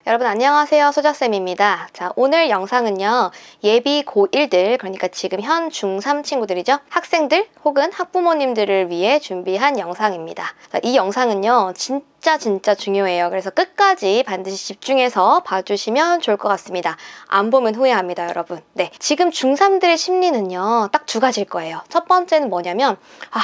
여러분 안녕하세요, 소자쌤입니다. 자, 오늘 영상은요, 예비 고1들, 그러니까 지금 현 중3 친구들이죠, 학생들 혹은 학부모님들을 위해 준비한 영상입니다. 자, 이 영상은요 진짜 중요해요. 그래서 끝까지 반드시 집중해서 봐주시면 좋을 것 같습니다. 안 보면 후회합니다, 여러분. 네, 지금 중3들의 심리는요 딱 두 가지일 거예요. 첫 번째는 뭐냐면,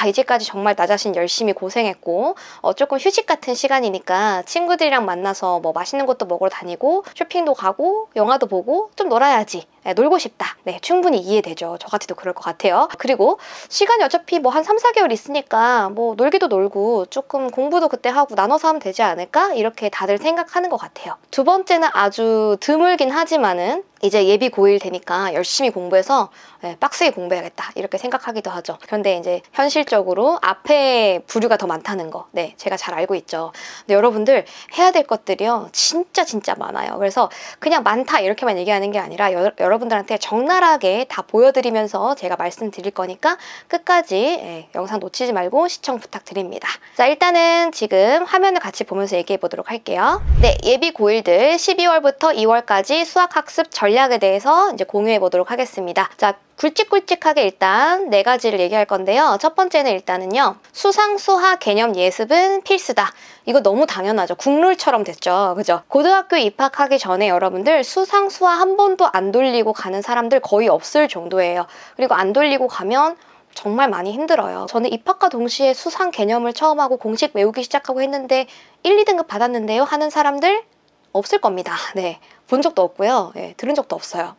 이제까지 정말 나 자신 열심히 고생했고 조금 휴식 같은 시간이니까 친구들이랑 만나서 뭐 맛있는 것도 먹으러 다니고 쇼핑도 가고 영화도 보고 좀 놀아야지, 놀고 싶다. 네, 충분히 이해되죠. 저 같아도 그럴 것 같아요. 그리고 시간이 어차피 뭐 한 3, 4개월 있으니까 뭐 놀기도 놀고 조금 공부도 그때 하고 나눠서 하면 되지 않을까? 이렇게 다들 생각하는 것 같아요. 두 번째는 아주 드물긴 하지만은 이제 예비 고1 되니까 열심히 공부해서 빡세게 공부해야겠다 이렇게 생각하기도 하죠. 그런데 이제 현실적으로 앞에 부류가 더 많다는 거, 네, 제가 잘 알고 있죠. 근데 여러분들 해야 될 것들이요 진짜 많아요. 그래서 그냥 많다 이렇게만 얘기하는 게 아니라 여러분들한테 적나라하게 다 보여드리면서 제가 말씀드릴 거니까 끝까지 영상 놓치지 말고 시청 부탁드립니다. 자, 일단은 지금 화면을 같이 보면서 얘기해 보도록 할게요. 네, 예비 고1들 12월부터 2월까지 수학학습 전략에 대해서 이제 공유해 보도록 하겠습니다. 자, 굵직굵직하게 일단 4가지를 얘기할 건데요. 첫 번째는 일단은요, 수상수화 개념 예습은 필수다. 이거 너무 당연하죠. 국룰처럼 됐죠. 그죠? 고등학교 입학하기 전에 여러분들 수상수화 한 번도 안 돌리고 가는 사람들 거의 없을 정도예요. 그리고 안 돌리고 가면 정말 많이 힘들어요. 저는 입학과 동시에 수상 개념을 처음 하고 공식 외우기 시작하고 했는데 1, 2등급 받았는데요 하는 사람들 없을 겁니다. 네, 본 적도 없고요. 들은 적도 없어요.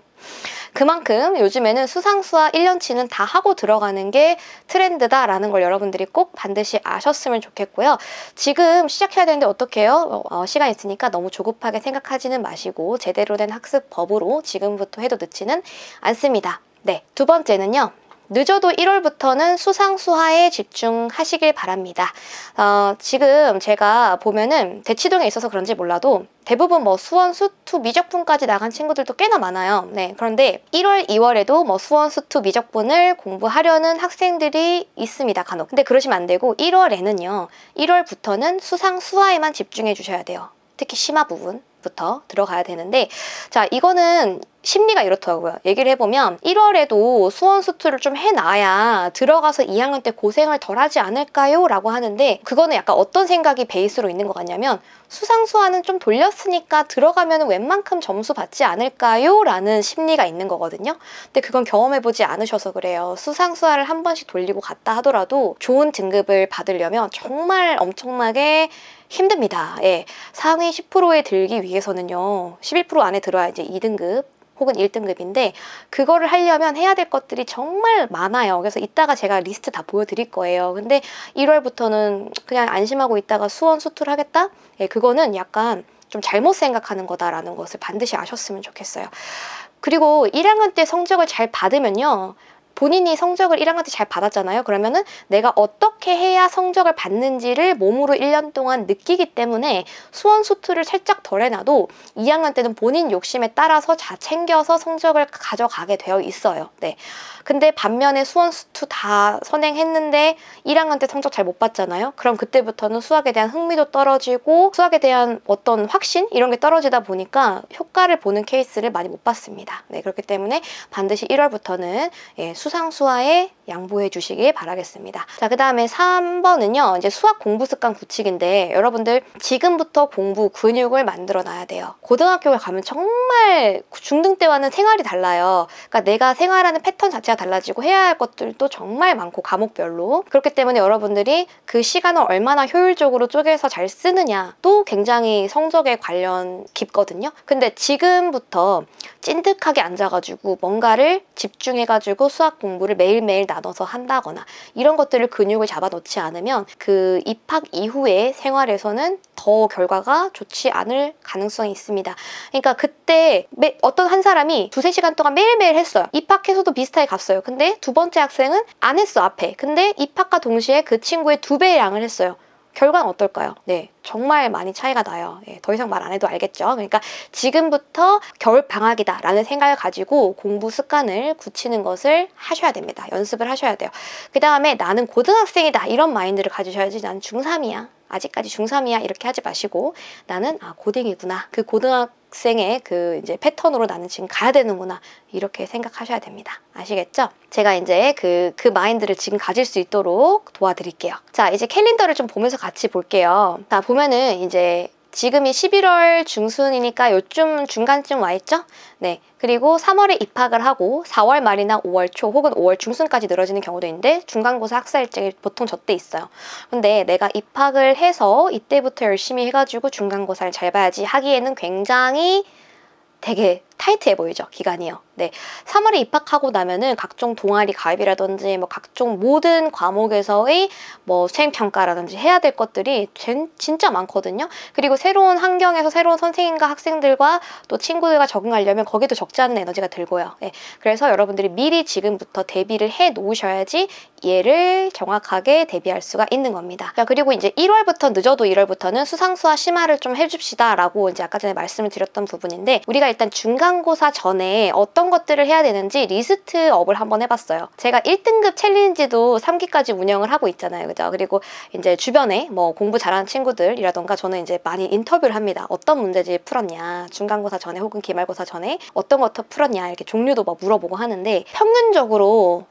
그만큼 요즘에는 수상수화 1년치는 다 하고 들어가는 게 트렌드다라는 걸 여러분들이 꼭 반드시 아셨으면 좋겠고요. 지금 시작해야 되는데 어떻게 해요? 시간 있으니까 너무 조급하게 생각하지는 마시고 제대로 된 학습법으로 지금부터 해도 늦지는 않습니다. 네, 두 번째는요, 늦어도 1월부터는 수상수화에 집중하시길 바랍니다. 지금 제가 보면은 대치동에 있어서 그런지 몰라도 대부분 뭐 수원, 수투, 미적분까지 나간 친구들도 꽤나 많아요. 네, 그런데 1월, 2월에도 뭐 수원, 수투, 미적분을 공부하려는 학생들이 있습니다, 간혹. 근데 그러시면 안 되고 1월에는요, 1월부터는 수상수화에만 집중해 주셔야 돼요. 특히 심화 부분부터 들어가야 되는데, 자, 이거는 심리가 이렇더라고요. 얘기를 해보면 1월에도 수원 수투를 좀 해놔야 들어가서 2학년 때 고생을 덜 하지 않을까요? 라고 하는데, 그거는 약간 어떤 생각이 베이스로 있는 것 같냐면, 수상수화는 좀 돌렸으니까 들어가면 웬만큼 점수 받지 않을까요? 라는 심리가 있는 거거든요. 근데 그건 경험해보지 않으셔서 그래요. 수상수화를 한 번씩 돌리고 갔다 하더라도 좋은 등급을 받으려면 정말 엄청나게 힘듭니다. 상위 10%에 들기 위해서는요, 11% 안에 들어야 이제 2등급 혹은 1등급인데 그거를 하려면 해야 될 것들이 정말 많아요. 그래서 이따가 제가 리스트 다 보여드릴 거예요. 근데 1월부터는 그냥 안심하고 있다가 수원 수투를 하겠다? 그거는 약간 좀 잘못 생각하는 거다라는 것을 반드시 아셨으면 좋겠어요. 그리고 1학년 때 성적을 잘 받으면요, 본인이 성적을 1학년 때 잘 받았잖아요. 그러면은 내가 어떻게 해야 성적을 받는지를 몸으로 1년 동안 느끼기 때문에 수원 수투를 살짝 덜 해놔도 2학년 때는 본인 욕심에 따라서 다 챙겨서 성적을 가져가게 되어 있어요. 네. 근데 반면에 수원 수투 다 선행했는데 1학년 때 성적 잘 못 받잖아요. 그럼 그때부터는 수학에 대한 흥미도 떨어지고 수학에 대한 어떤 확신? 이런 게 떨어지다 보니까 효과를 보는 케이스를 많이 못 봤습니다. 네, 그렇기 때문에 반드시 1월부터는 수상수화에 양보해 주시길 바라겠습니다. 자, 그 다음에 3번은요, 이제 수학 공부 습관 구축인데, 여러분들 지금부터 공부 근육을 만들어 놔야 돼요. 고등학교에 가면 정말 중등 때와는 생활이 달라요. 그러니까 내가 생활하는 패턴 자체가 달라지고 해야 할 것들도 정말 많고 과목별로. 그렇기 때문에 여러분들이 그 시간을 얼마나 효율적으로 쪼개서 잘 쓰느냐도 굉장히 성적에 관련 깊거든요. 근데 지금부터 찐득하게 앉아가지고 뭔가를 집중해가지고 수학 공부를 매일매일 나눠서 한다거나 이런 것들을 근육을 잡아놓지 않으면 그 입학 이후의 생활에서는 더 결과가 좋지 않을 가능성이 있습니다. 그러니까 그때 어떤 한 사람이 2, 3시간 동안 매일매일 했어요. 입학해서도 비슷하게 갔어요. 근데 두 번째 학생은 안 했어, 앞에. 근데 입학과 동시에 그 친구의 2배의 양을 했어요. 결과는 어떨까요? 네, 정말 많이 차이가 나요. 더 이상 말 안 해도 알겠죠? 그러니까 지금부터 겨울방학이다 라는 생각을 가지고 공부 습관을 굳히는 것을 하셔야 됩니다. 연습을 하셔야 돼요. 그 다음에 나는 고등학생이다 이런 마인드를 가지셔야지. 난 중3이야. 아직까지 중3이야 이렇게 하지 마시고 나는 고딩이구나. 그 고등학생의 그 이제 패턴으로 나는 지금 가야 되는구나. 이렇게 생각하셔야 됩니다. 아시겠죠? 제가 이제 그 마인드를 지금 가질 수 있도록 도와드릴게요. 자, 이제 캘린더를 좀 보면서 같이 볼게요. 자, 보면은 이제 지금이 11월 중순이니까 요쯤 중간쯤 와 있죠? 네. 그리고 3월에 입학을 하고 4월 말이나 5월 초 혹은 5월 중순까지 늘어지는 경우도 있는데 중간고사 학사 일정이 보통 저때 있어요. 근데 내가 입학을 해서 이때부터 열심히 해가지고 중간고사를 잘 봐야지 하기에는 굉장히 되게 타이트해 보이죠? 기간이요. 네. 3월에 입학하고 나면은 각종 동아리 가입이라든지 뭐 각종 모든 과목에서의 뭐 수행평가라든지 해야 될 것들이 진짜 많거든요. 그리고 새로운 환경에서 새로운 선생님과 학생들과 또 친구들과 적응하려면 거기도 적지 않은 에너지가 들고요. 네. 그래서 여러분들이 미리 지금부터 대비를 해 놓으셔야지 얘를 정확하게 대비할 수가 있는 겁니다. 자, 그리고 이제 1월부터 늦어도 1월부터는 수상수와 심화를 좀 해줍시다 라고 이제 아까 전에 말씀을 드렸던 부분인데 우리가 일단 중간고사 전에 어떤 것들을 해야 되는지 리스트업을 한번 해봤어요. 제가 1등급 챌린지도 3기까지 운영을 하고 있잖아요. 그죠? 그리고 이제 주변에 뭐 공부 잘하는 친구들이라던가 저는 이제 많이 인터뷰를 합니다. 어떤 문제집 풀었냐, 중간고사 전에 혹은 기말고사 전에 어떤 것부터 풀었냐 이렇게 종류도 막 물어보고 하는데 평균적으로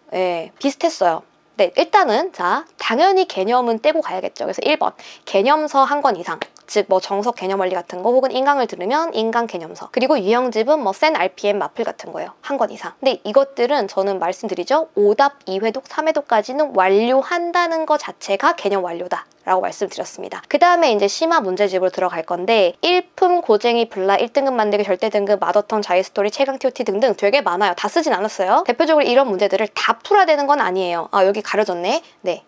비슷했어요. 네, 일단은 자 당연히 개념은 떼고 가야겠죠. 그래서 1번 개념서 한 권 이상, 즉 뭐 정석 개념 원리 같은 거 혹은 인강을 들으면 인강 개념서, 그리고 유형집은 뭐 센 RPM 마플 같은 거요. 한 권 이상. 근데 이것들은 저는 말씀드리죠. 5답 2회독 3회독까지는 완료한다는 것 자체가 개념 완료다 라고 말씀드렸습니다. 그 다음에 이제 심화 문제집으로 들어갈 건데 일품, 고쟁이, 블라, 1등급 만들기, 절대 등급, 마더턴, 자이스토리, 최강 TOT 등등 되게 많아요. 다 쓰진 않았어요. 대표적으로 이런 문제들을 다 풀어야 되는 건 아니에요. 여기 가려졌네. 네.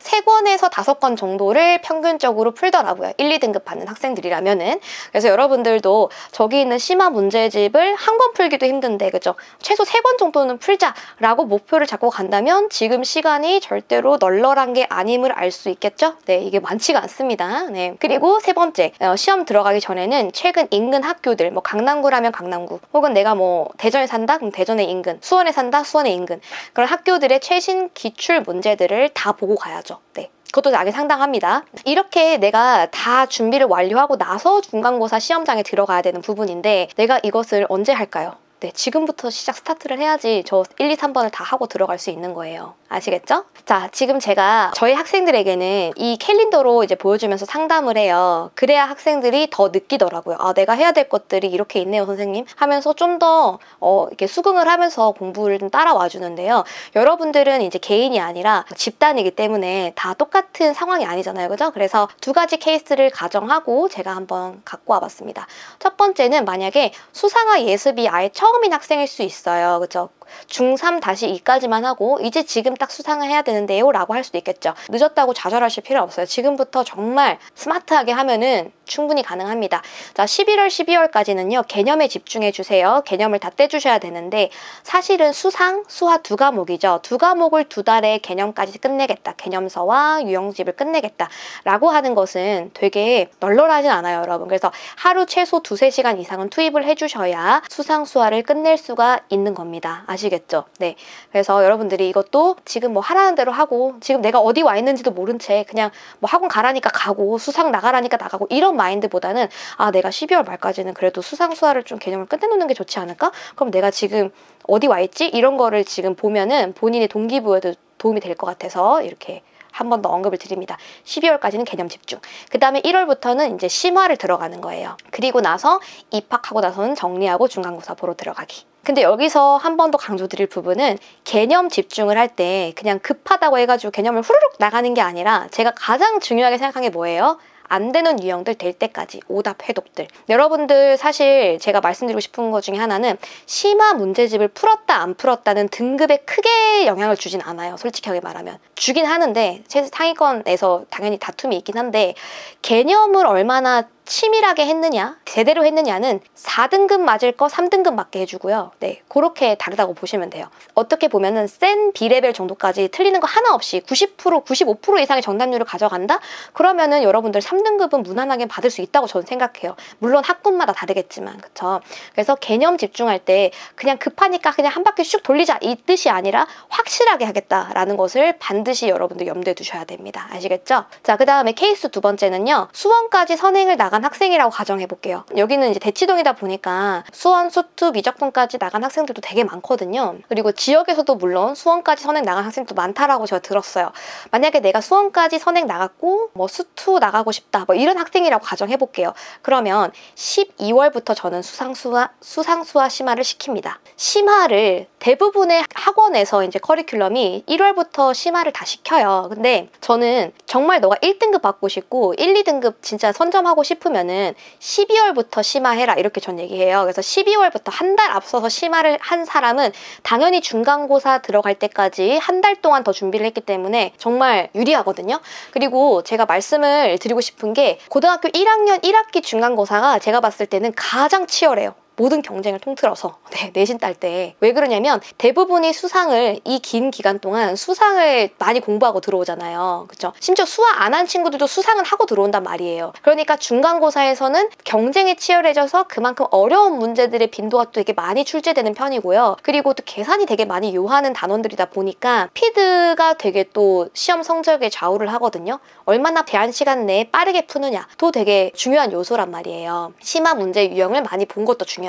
3권에서 5권 정도를 평균적으로 풀더라고요. 1, 2등급 받는 학생들이라면은. 그래서 여러분들도 저기 있는 심화 문제집을 한 권 풀기도 힘든데 그죠? 최소 3권 정도는 풀자라고 목표를 잡고 간다면 지금 시간이 절대로 널널한 게 아님을 알 수 있겠죠? 네, 이게 많지가 않습니다. 네. 그리고 세 번째, 시험 들어가기 전에는 최근 인근 학교들, 뭐 강남구라면 강남구, 혹은 내가 뭐 대전에 산다? 그럼 대전의 인근, 수원에 산다? 수원의 인근, 그런 학교들의 최신 기출 문제들을 다 보고 가야죠. 네. 그것도 나게 상당합니다. 이렇게 내가 다 준비를 완료하고 나서 중간고사 시험장에 들어가야 되는 부분인데 내가 이것을 언제 할까요? 네, 지금부터 시작 스타트를 해야지 저 1, 2, 3번을 다 하고 들어갈 수 있는 거예요. 아시겠죠? 자, 지금 제가 저희 학생들에게는 이 캘린더로 이제 보여주면서 상담을 해요. 그래야 학생들이 더 느끼더라고요. 내가 해야 될 것들이 이렇게 있네요, 선생님. 하면서 좀 더 이렇게 수긍을 하면서 공부를 좀 따라와 주는데요. 여러분들은 이제 개인이 아니라 집단이기 때문에 다 똑같은 상황이 아니잖아요. 그죠? 그래서 두 가지 케이스를 가정하고 제가 한번 갖고 와봤습니다. 첫 번째는 만약에 수상화 예습이 아예 처음인 학생일 수 있어요. 그죠? 중3-2까지만 하고 이제 지금 딱 수상을 해야 되는데요 라고 할 수도 있겠죠. 늦었다고 좌절하실 필요 없어요. 지금부터 정말 스마트하게 하면은 충분히 가능합니다. 자, 11월, 12월까지는요 개념에 집중해 주세요. 개념을 다 떼주셔야 되는데 사실은 수상, 수화 두 과목이죠. 두 과목을 2달에 개념까지 끝내겠다, 개념서와 유형집을 끝내겠다 라고 하는 것은 되게 널널하진 않아요, 여러분. 그래서 하루 최소 2-3시간 이상은 투입을 해주셔야 수상, 수화를 끝낼 수가 있는 겁니다. 아시겠죠? 네. 그래서 여러분들이 이것도 지금 뭐 하라는 대로 하고 지금 내가 어디 와 있는지도 모른 채 그냥 뭐 학원 가라니까 가고 수상 나가라니까 나가고 이런 마인드보다는 내가 12월 말까지는 그래도 수상 수화를 좀 개념을 끝내놓는 게 좋지 않을까? 그럼 내가 지금 어디 와 있지? 이런 거를 지금 보면은 본인의 동기부여도 도움이 될 것 같아서 이렇게 한 번 더 언급을 드립니다. 12월까지는 개념 집중. 그 다음에 1월부터는 이제 심화를 들어가는 거예요. 그리고 나서 입학하고 나서는 정리하고 중간고사 보러 들어가기. 근데 여기서 한 번 더 강조드릴 부분은 개념 집중을 할 때 그냥 급하다고 해가지고 개념을 후루룩 나가는 게 아니라 제가 가장 중요하게 생각한 게 뭐예요? 안 되는 유형들 될 때까지 5답 회독들. 여러분들 사실 제가 말씀드리고 싶은 것 중에 하나는 심화 문제집을 풀었다 안 풀었다는 등급에 크게 영향을 주진 않아요. 솔직하게 말하면. 주긴 하는데 상위권에서 당연히 다툼이 있긴 한데 개념을 얼마나 치밀하게 했느냐, 제대로 했느냐는 4등급 맞을 거 3등급 맞게 해주고요. 네, 그렇게 다르다고 보시면 돼요. 어떻게 보면은 센 B레벨 정도까지 틀리는 거 하나 없이 90%, 95% 이상의 정답률을 가져간다? 그러면은 여러분들 3등급은 무난하게 받을 수 있다고 저는 생각해요. 물론 학군마다 다르겠지만, 그쵸? 그래서 개념 집중할 때 그냥 급하니까 그냥 한 바퀴 슉 돌리자 이 뜻이 아니라 확실하게 하겠다라는 것을 반드시 여러분들 염두에 두셔야 됩니다. 아시겠죠? 자, 그 다음에 케이스 두 번째는요. 수원까지 선행을 나간 학생이라고 가정해 볼게요. 여기는 이제 대치동이다 보니까 수원, 수투, 미적분까지 나간 학생들도 되게 많거든요. 그리고 지역에서도 물론 수원까지 선행 나간 학생도 많다라고 제가 들었어요. 만약에 내가 수원까지 선행 나갔고 뭐 수투 나가고 싶다 뭐 이런 학생이라고 가정해 볼게요. 그러면 12월부터 저는 수상수와 심화를 시킵니다. 심화를 대부분의 학원에서 이제 커리큘럼이 1월부터 심화를 다 시켜요. 근데 저는 정말 너가 1등급 받고 싶고 1, 2등급 진짜 선점하고 싶으면은 12월부터 심화해라 이렇게 전 얘기해요. 그래서 12월부터 한 달 앞서서 심화를 한 사람은 당연히 중간고사 들어갈 때까지 한 달 동안 더 준비를 했기 때문에 정말 유리하거든요. 그리고 제가 말씀을 드리고 싶은 게 고등학교 1학년 1학기 중간고사가 제가 봤을 때는 가장 치열해요. 모든 경쟁을 통틀어서 내신 딸 때. 왜 그러냐면 대부분이 수상을 이 긴 기간 동안 수상을 많이 공부하고 들어오잖아요. 그쵸? 심지어 수학 안 한 친구들도 수상은 하고 들어온단 말이에요. 그러니까 중간고사에서는 경쟁이 치열해져서 그만큼 어려운 문제들의 빈도가 또 되게 많이 출제되는 편이고요. 그리고 또 계산이 되게 많이 요하는 단원들이다 보니까 피드가 되게 또 시험 성적에 좌우를 하거든요. 얼마나 제한 시간 내에 빠르게 푸느냐도 되게 중요한 요소란 말이에요. 심화 문제 유형을 많이 본 것도 중요하지만.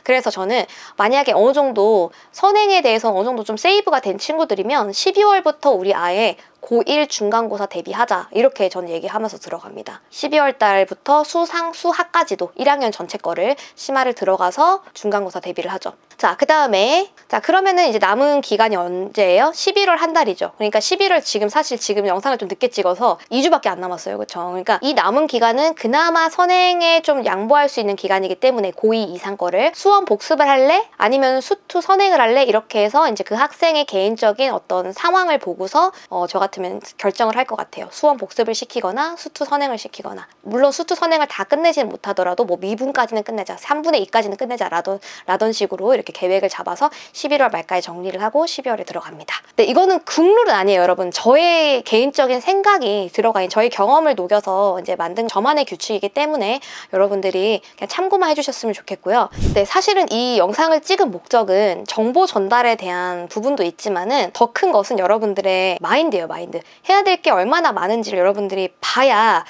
그래서 저는 만약에 어느 정도 선행에 대해서 어느 정도 좀 세이브가 된 친구들이면 12월부터 우리 아예 고1 중간고사 대비하자 이렇게 전 얘기하면서 들어갑니다. 12월 달부터 수상, 수학까지도 1학년 전체 거를 심화를 들어가서 중간고사 대비를 하죠. 자, 그 다음에 그러면은 이제 남은 기간이 언제예요? 11월 한 달이죠. 그러니까 11월 사실 지금 영상을 좀 늦게 찍어서 2주밖에 안 남았어요. 그렇죠? 그러니까 이 남은 기간은 그나마 선행에 좀 양보할 수 있는 기간이기 때문에 고2 이상 거를 수원 복습을 할래? 아니면 수투 선행을 할래? 이렇게 해서 이제 그 학생의 개인적인 어떤 상황을 보고서 저 같으면 결정을 할 것 같아요. 수원 복습을 시키거나 수투 선행을 시키거나. 물론 수투 선행을 다 끝내지는 못하더라도 뭐 미분까지는 끝내자, 3분의 2까지는 끝내자 라던 식으로 이렇게 계획을 잡아서 11월 말까지 정리를 하고 12월에 들어갑니다. 근데 이거는 국룰은 아니에요, 여러분. 저의 개인적인 생각이 들어가 저의 경험을 녹여서 이제 만든 저만의 규칙이기 때문에 여러분들이 그냥 참고만 해주셨으면 좋겠고요. 근데 사실은 이 영상을 찍은 목적은 정보 전달에 대한 부분도 있지만은 더 큰 것은 여러분들의 마인드예요, 마인드. 해야 될 게 얼마나 많은지를 여러분들이 봐야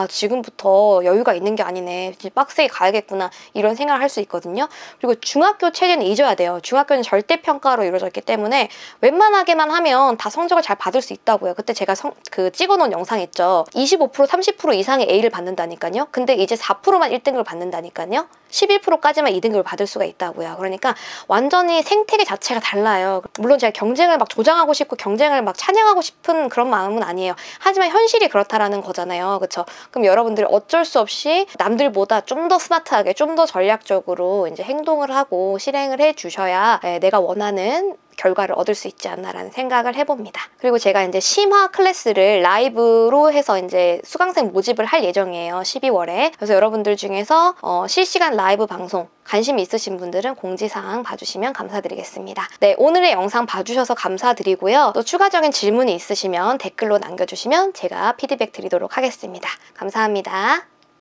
지금부터 여유가 있는 게 아니네, 빡세게 가야겠구나 이런 생각을 할 수 있거든요. 그리고 중학교 체제는 잊어야 돼요. 중학교는 절대평가로 이루어져 있기 때문에 웬만하게만 하면 다 성적을 잘 받을 수 있다고요. 그때 제가 찍어놓은 영상 있죠. 25%, 30% 이상의 A를 받는다니까요. 근데 이제 4%만 1등급을 받는다니까요. 11%까지만 2등급을 받을 수가 있다고요. 그러니까 완전히 생태계 자체가 달라요. 물론 제가 경쟁을 막 조장하고 싶고 경쟁을 막 찬양하고 싶은 그런 마음은 아니에요. 하지만 현실이 그렇다라는 거잖아요. 그쵸? 그럼 여러분들이 어쩔 수 없이 남들보다 좀 더 스마트하게, 좀 더 전략적으로 이제 행동을 하고 실행을 해 주셔야 내가 원하는 결과를 얻을 수 있지 않나라는 생각을 해봅니다. 그리고 제가 이제 심화 클래스를 라이브로 해서 이제 수강생 모집을 할 예정이에요. 12월에. 그래서 여러분들 중에서 실시간 라이브 방송 관심 있으신 분들은 공지사항 봐주시면 감사드리겠습니다. 네, 오늘의 영상 봐주셔서 감사드리고요. 또 추가적인 질문이 있으시면 댓글로 남겨주시면 제가 피드백 드리도록 하겠습니다. 감사합니다.